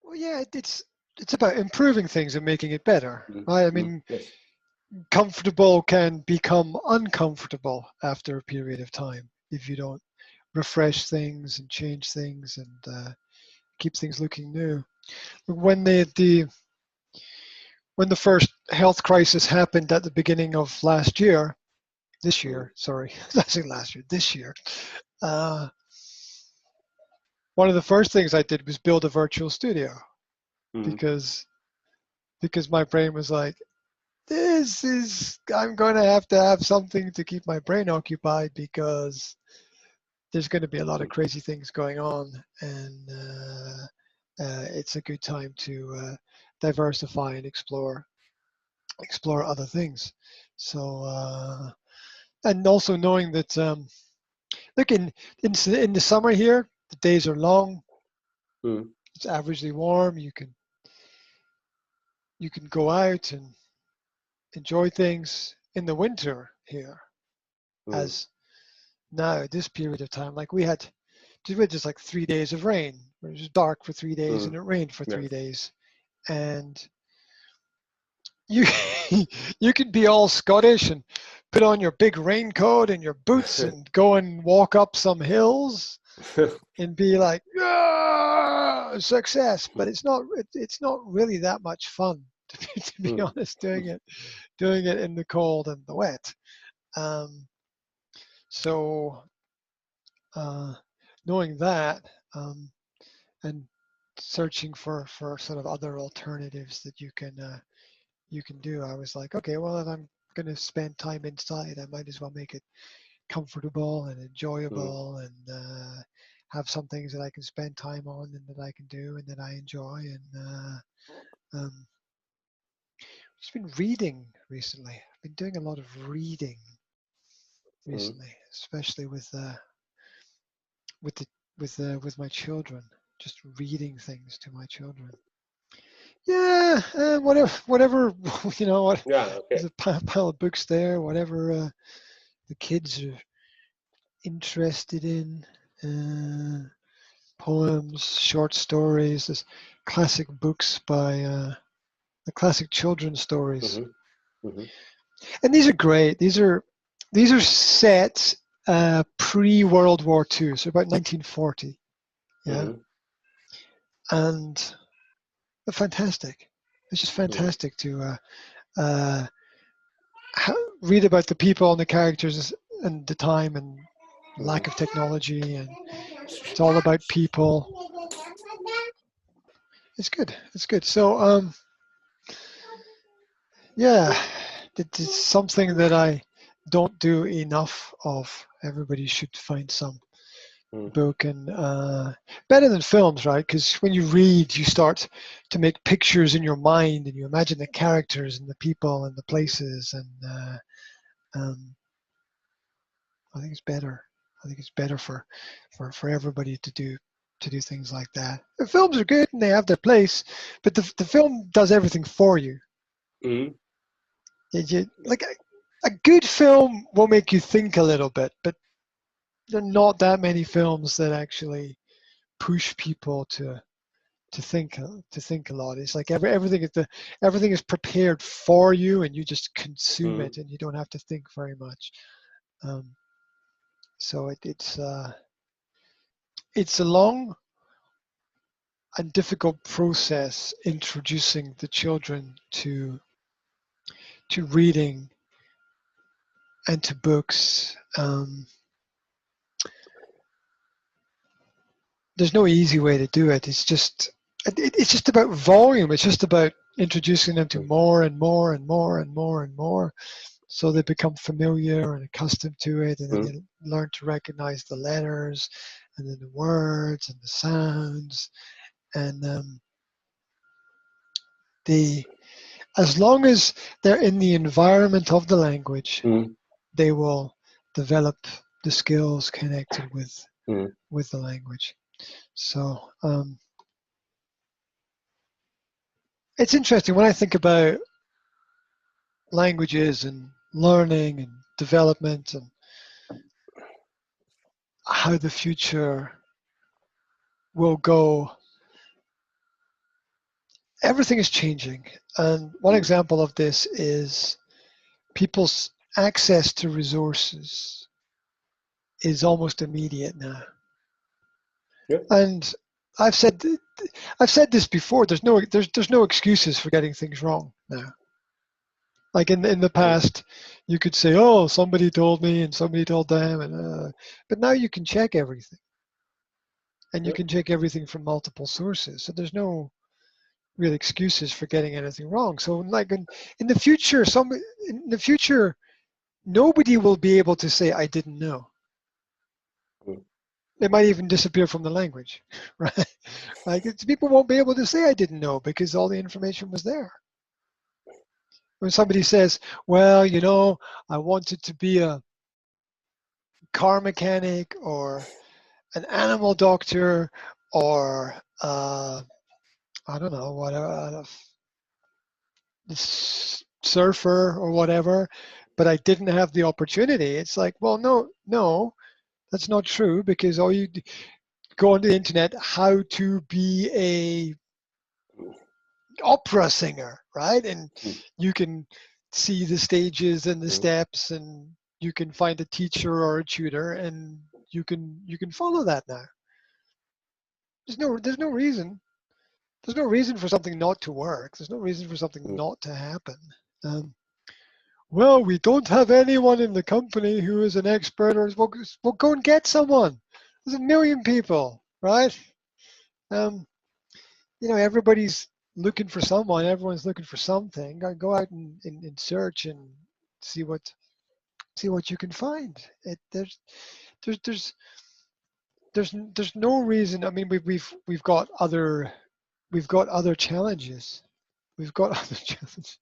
Well, yeah, it's about improving things and making it better, right? I mean, Yes. comfortable can become uncomfortable after a period of time if you don't refresh things and change things and keep things looking new. When when the first health crisis happened at the beginning of this year, sorry, I said last year, this year, one of the first things I did was build a virtual studio because my brain was like, I'm going to have something to keep my brain occupied because there's going to be a lot of crazy things going on, and it's a good time to diversify and explore other things. So, and also knowing that, look, in the summer here, the days are long. It's averagely warm. You can go out and enjoy things. In the winter here, as now this period of time, like we had just like 3 days of rain. It was dark for 3 days and it rained for 3 days, and you you could be all Scottish and put on your big raincoat and your boots and go and walk up some hills and be like, ah, success. But it's not really that much fun to be honest, doing it in the cold and the wet. So knowing that, and searching for sort of other alternatives that you can do, I was like, okay, well, if I'm going to spend time inside, I might as well make it comfortable and enjoyable, and have some things that I can spend time on and that I can do and that I enjoy. And just been reading recently. I've been doing a lot of reading recently, especially with my children. Just reading things to my children. Yeah, whatever you know. What? Yeah. Okay. There's a pile of books there. Whatever the kids are interested in. Poems, short stories. There's classic books by the classic children's stories. And these are great. These are set pre-World War II, so about 1940. Yeah, and they're fantastic. It's just fantastic to read about the people and the characters and the time and lack of technology, and it's all about people. It's good. It's good. So yeah, it's something that I don't do enough of. Everybody should find some book, and better than films, right? Because when you read, you start to make pictures in your mind, and you imagine the characters and the people and the places, and I think it's better. I think it's better for everybody to do things like that. The films are good and they have their place, but the film does everything for you. Like a good film will make you think a little bit, but there are not that many films that actually push people to think a lot. It's like everything is prepared for you, and you just consume it, and you don't have to think very much. So it's a long and difficult process introducing the children to reading and to books. There's no easy way to do it. It's just about volume. It's just about introducing them to more and more and more and more and more, so they become familiar and accustomed to it, and then they learn to recognize the letters and then the words and the sounds, and as long as they're in the environment of the language, they will develop the skills connected with the language. So it's interesting when I think about languages and learning and development and how the future will go. everything is changing. And one example of this is people's access to resources is almost immediate now. Yep. And I've said this before. There's no excuses for getting things wrong now. Like in the past, you could say, "Oh, somebody told me, and somebody told them," and but now you can check everything, and you can check everything from multiple sources. So there's no real excuses for getting anything wrong. So like in the future, nobody will be able to say, "I didn't know." It might even disappear from the language, right? Like people won't be able to say, "I didn't know," because all the information was there. When somebody says, "Well, you know, I wanted to be a car mechanic or an animal doctor or I don't know, whatever, surfer or whatever, but I didn't have the opportunity." It's like, well, no, that's not true, because all you go on the internet, how to be a opera singer, right? And you can see the stages and the steps, and you can find a teacher or a tutor, and you can follow that now. There's no reason. There's no reason for something not to work. There's no reason for something not to happen. Well, we don't have anyone in the company who is an expert, or well, go and get someone. There's a million people, right? Everybody's looking for someone. Everyone's looking for something. Go out and search and see what you can find. There's no reason. I mean, we've got other challenges. We've got other challenges.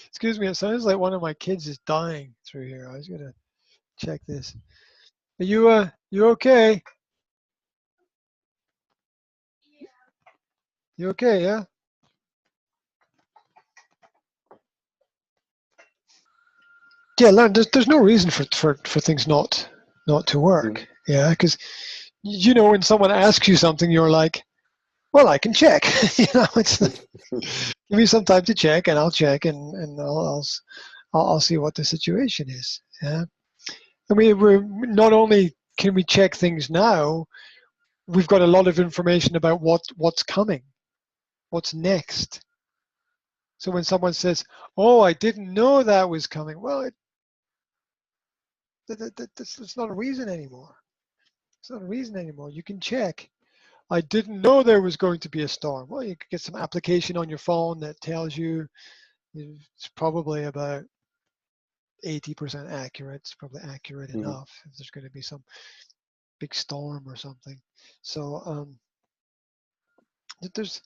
Excuse me. It sounds like one of my kids is dying through here. I was gonna check this. Are you okay? You okay? Yeah. Yeah, there's no reason for things not to work. Yeah, because when someone asks you something, you're like, well, I can check. It's give me some time to check, and I'll check, and I'll see what the situation is. Yeah, I mean, we're not only can we check things now, we've got a lot of information about what's coming, what's next. So when someone says, "Oh, I didn't know that was coming," well, that's not a reason anymore. It's not a reason anymore. You can check. I didn't know there was going to be a storm. Well, you could get some application on your phone that tells you it's probably about 80% accurate. It's probably accurate enough if there's going to be some big storm or something. So there's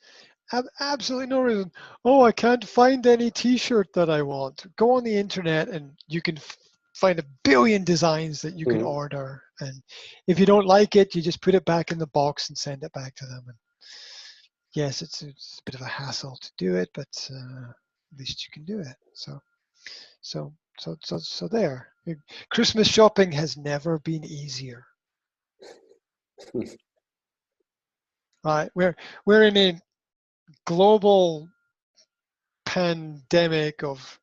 absolutely no reason. Oh, I can't find any T-shirt that I want. Go on the internet and you can find a billion designs that you can order. And if you don't like it, you just put it back in the box and send it back to them. And yes, it's a bit of a hassle to do it, but at least you can do it. So there. Christmas shopping has never been easier. Right? We're in a global pandemic of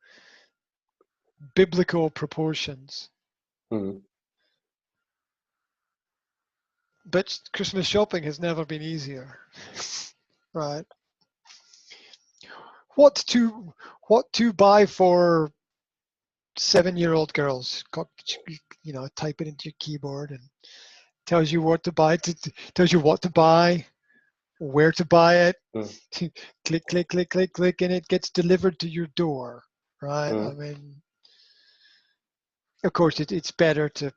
biblical proportions. But Christmas shopping has never been easier. Right? What to buy for 7-year-old girls? Type it into your keyboard and tells you what to buy. Tells you what to buy, where to buy it. Click, click, click, click, click, and it gets delivered to your door. Right? I mean, of course, it's better to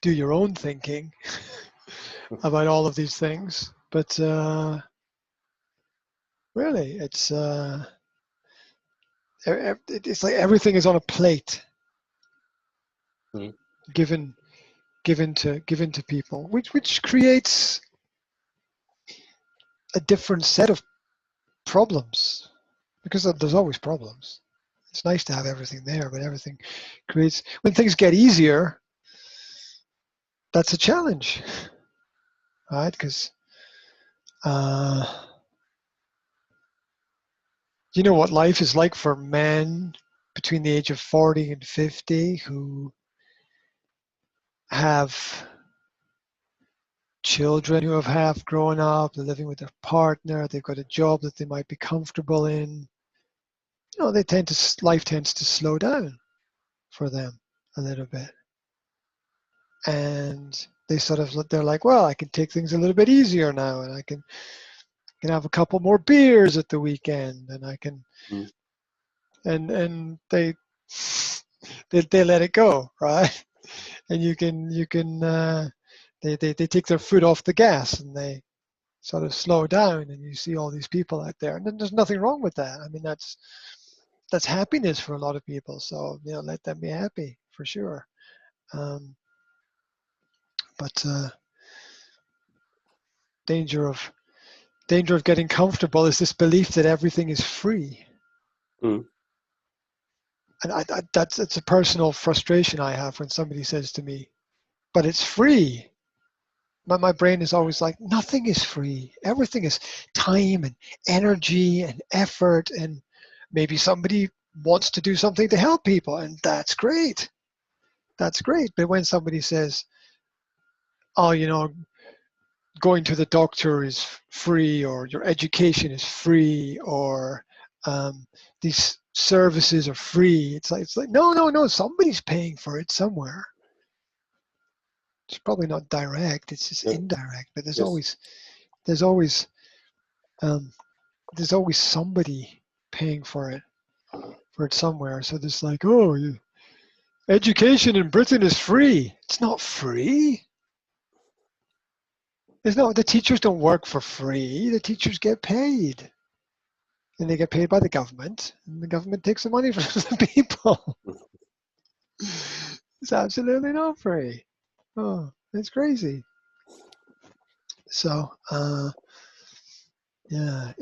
do your own thinking about all of these things, but really, it's like everything is on a plate, given to people, which creates a different set of problems, because there's always problems. It's nice to have everything there, but everything creates, when things get easier, that's a challenge, right? Because You know what life is like for men between the age of 40 and 50 who have children who have half grown up, they're living with their partner, they've got a job that they might be comfortable in. You know, life tends to slow down for them a little bit. And they're like, well, I can take things a little bit easier now, and I can have a couple more beers at the weekend, and I can, and they let it go, right? And they take their foot off the gas, and they sort of slow down, and you see all these people out there, and then there's nothing wrong with that. I mean, that's happiness for a lot of people. So, you know, let them be happy for sure. But danger of getting comfortable is this belief that everything is free. And it's a personal frustration I have when somebody says to me, but it's free. My brain is always like, nothing is free. Everything is time and energy and effort, and maybe somebody wants to do something to help people, and that's great. That's great. But when somebody says, oh, you know, going to the doctor is free, or your education is free, or these services are free, it's like no, somebody's paying for it somewhere. It's probably not direct, it's just indirect, but there's always somebody paying for it somewhere. So there's like, oh, education in Britain is free. It's not free. The teachers don't work for free. The teachers get paid. And they get paid by the government, and the government takes the money from the people. It's absolutely not free. Oh, it's crazy. So, yeah,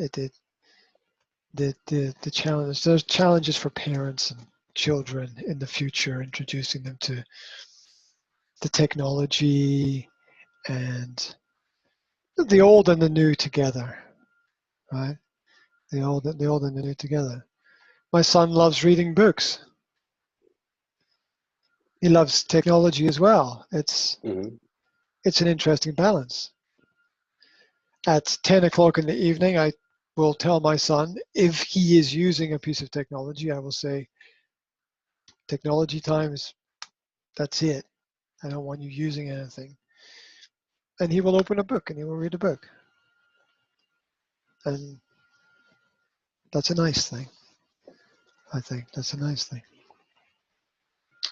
the challenge. There's challenges for parents and children in the future, introducing them to the technology and the old and the new together, right? The old and the new together. My son loves reading books. He loves technology as well. It's an interesting balance. At 10 o'clock in the evening, I will tell my son, if he is using a piece of technology, I will say, technology time that's it. I don't want you using anything. And he will open a book and he will read a book. And that's a nice thing. I think that's a nice thing.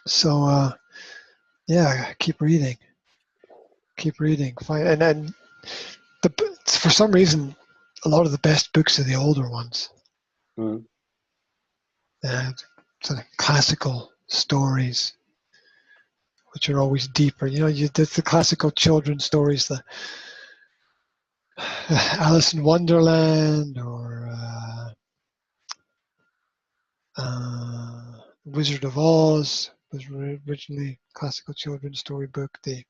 So, yeah, keep reading. Keep reading. And for some reason, a lot of the best books are the older ones. Sort of classical stories, which are always deeper. You know, the classical children's stories, the Alice in Wonderland, or Wizard of Oz was originally a classical children's story book. The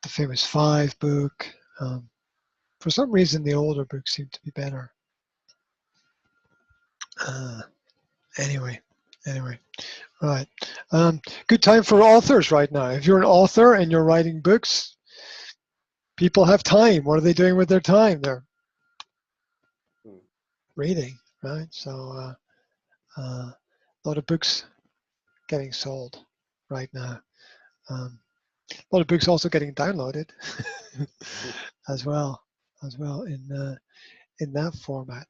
Famous Five book. For some reason, the older books seem to be better. Anyway, right. Good time for authors right now. If you're an author and you're writing books, people have time. What are they doing with their time? They're reading, right? So a lot of books getting sold right now. A lot of books also getting downloaded as well in that format.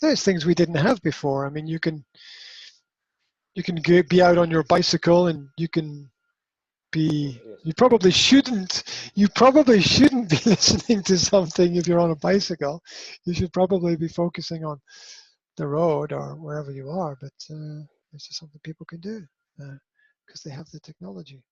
There's things we didn't have before. I mean, you can be out on your bicycle, and you can be. You probably shouldn't be listening to something if you're on a bicycle. You should probably be focusing on the road or wherever you are. But it's just something people can do because they have the technology.